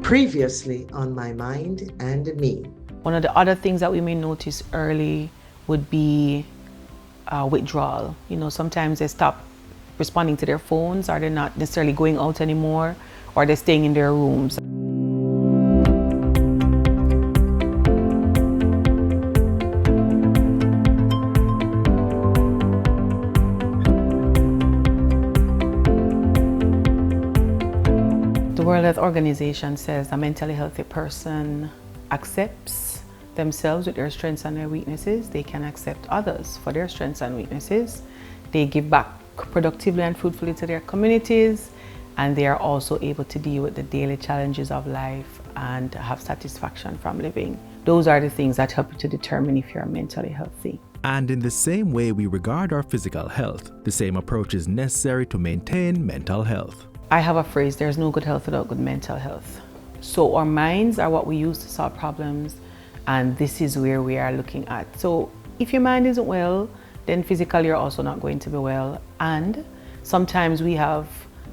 Previously on My Mind and Me. One of the other things that we may notice early would be withdrawal. Sometimes they stop responding to their phones, or they're not necessarily going out anymore, or they're staying in their rooms. The World Health Organization says a mentally healthy person accepts themselves with their strengths and their weaknesses. They can accept others for their strengths and weaknesses. They give back productively and fruitfully to their communities, and they are also able to deal with the daily challenges of life and have satisfaction from living. Those are the things that help you to determine if you're mentally healthy. And in the same way we regard our physical health, the same approach is necessary to maintain mental health. I have a phrase, there's no good health without good mental health. So our minds are what we use to solve problems, and this is where we are looking at. So if your mind isn't well, then physically you're also not going to be well. And sometimes we have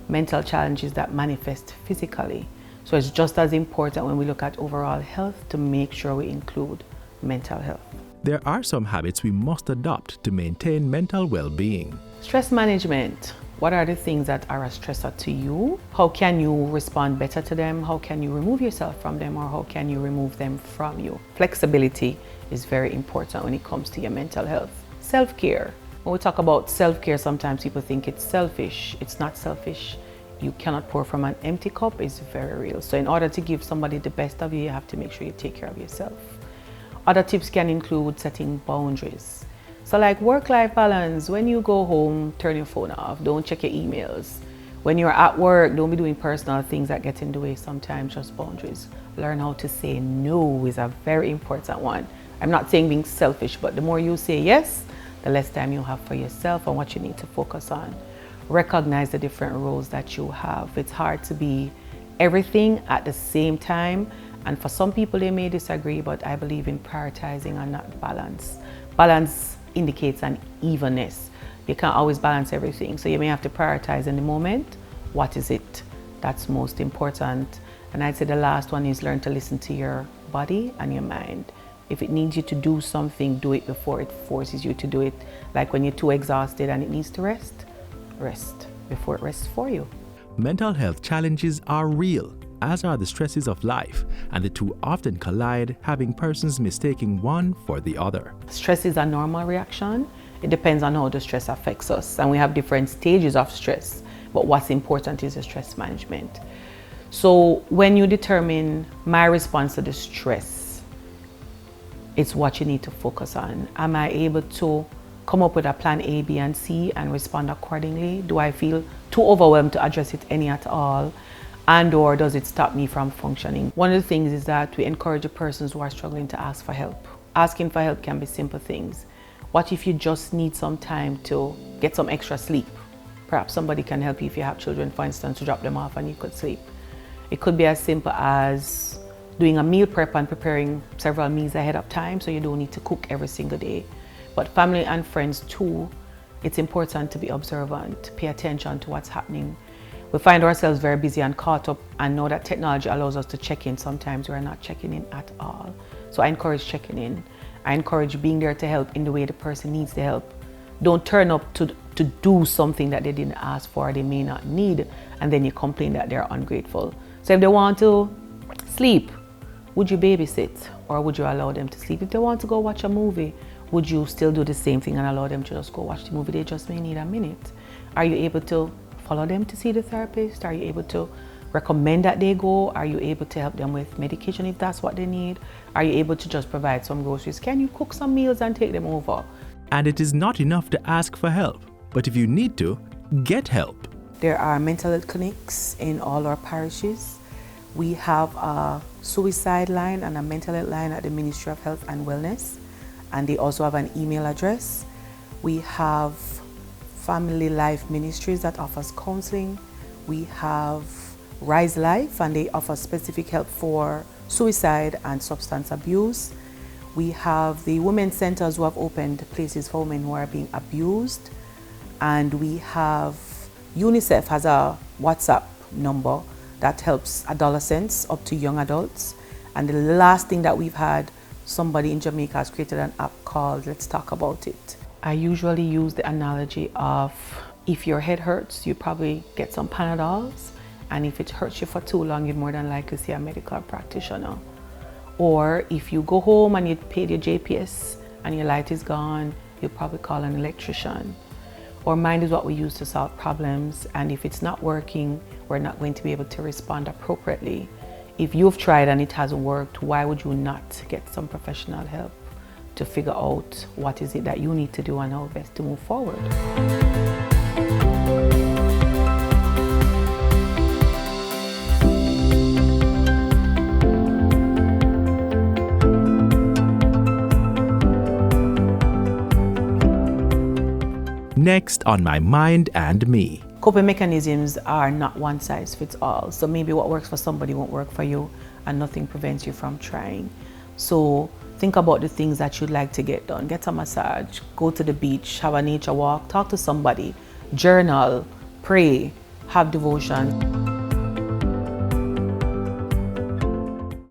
mental challenges that manifest physically. So it's just as important when we look at overall health to make sure we include mental health. There are some habits we must adopt to maintain mental well-being. Stress management. What are the things that are a stressor to you? How can you respond better to them? How can you remove yourself from them, or how can you remove them from you? Flexibility is very important when it comes to your mental health. Self-care. When we talk about self-care, sometimes people think it's selfish. It's not selfish. You cannot pour from an empty cup. It's very real. So in order to give somebody the best of you, you have to make sure you take care of yourself. Other tips can include setting boundaries. So like work-life balance, when you go home, turn your phone off, don't check your emails. When you're at work, don't be doing personal things that get in the way sometimes, just boundaries. Learn how to say no is a very important one. I'm not saying being selfish, but the more you say yes, the less time you have for yourself and what you need to focus on. Recognize the different roles that you have. It's hard to be everything at the same time, and for some people they may disagree, but I believe in prioritizing and not balance. Balance indicates an evenness. You can't always balance everything, so you may have to prioritize in the moment. What is it that's most important? And I'd say the last one is learn to listen to your body and your mind. If it needs you to do something, do it before it forces you to do it. Like when you're too exhausted and it needs to rest, rest before it rests for you. Mental health challenges are real, as are the stresses of life, and the two often collide, having persons mistaking one for the other. Stress is a normal reaction. It depends on how the stress affects us, and we have different stages of stress, but what's important is the stress management. So when you determine my response to the stress, it's what you need to focus on. Am I able to come up with a plan A, B, and C and respond accordingly? Do I feel too overwhelmed to address it any at all? And or does it stop me from functioning? One of the things is that we encourage the persons who are struggling to ask for help. Asking for help can be simple things. What if you just need some time to get some extra sleep? Perhaps somebody can help you if you have children, for instance, to drop them off and you could sleep. It could be as simple as doing a meal prep and preparing several meals ahead of time so you don't need to cook every single day. But family and friends too, it's important to be observant, pay attention to what's happening. We find ourselves very busy and caught up, and know that technology allows us to check in. Sometimes we're not checking in at all. So I encourage checking in. I encourage being there to help in the way the person needs the help. Don't turn up to do something that they didn't ask for, or they may not need, and then you complain that they're ungrateful. So if they want to sleep, would you babysit, or would you allow them to sleep? If they want to go watch a movie, would you still do the same thing and allow them to just go watch the movie? They just may need a minute. Are you able to follow them to see the therapist? Are you able to recommend that they go? Are you able to help them with medication if that's what they need? Are you able to just provide some groceries? Can you cook some meals and take them over? And it is not enough to ask for help, but if you need to, get help. There are mental health clinics in all our parishes. We have a suicide line and a mental health line at the Ministry of Health and Wellness, and they also have an email address. We have Family Life Ministries that offers counseling. We have Rise Life, and they offer specific help for suicide and substance abuse. We have the women's centers who have opened places for women who are being abused. And we have UNICEF has a WhatsApp number that helps adolescents up to young adults. And the last thing that we've had, somebody in Jamaica has created an app called Let's Talk About It. I usually use the analogy of, if your head hurts, you probably get some Panadols, and if it hurts you for too long, you'd more than likely see a medical practitioner. Or if you go home and you paid your JPS and your light is gone, you'll probably call an electrician. Our mind is what we use to solve problems, and if it's not working, we're not going to be able to respond appropriately. If you've tried and it hasn't worked, why would you not get some professional help to figure out what is it that you need to do and how best to move forward? Next on My Mind and Me. Coping mechanisms are not one size fits all. So maybe what works for somebody won't work for you, and nothing prevents you from trying. So think about the things that you'd like to get done. Get a massage, go to the beach, have a nature walk, talk to somebody, journal, pray, have devotion.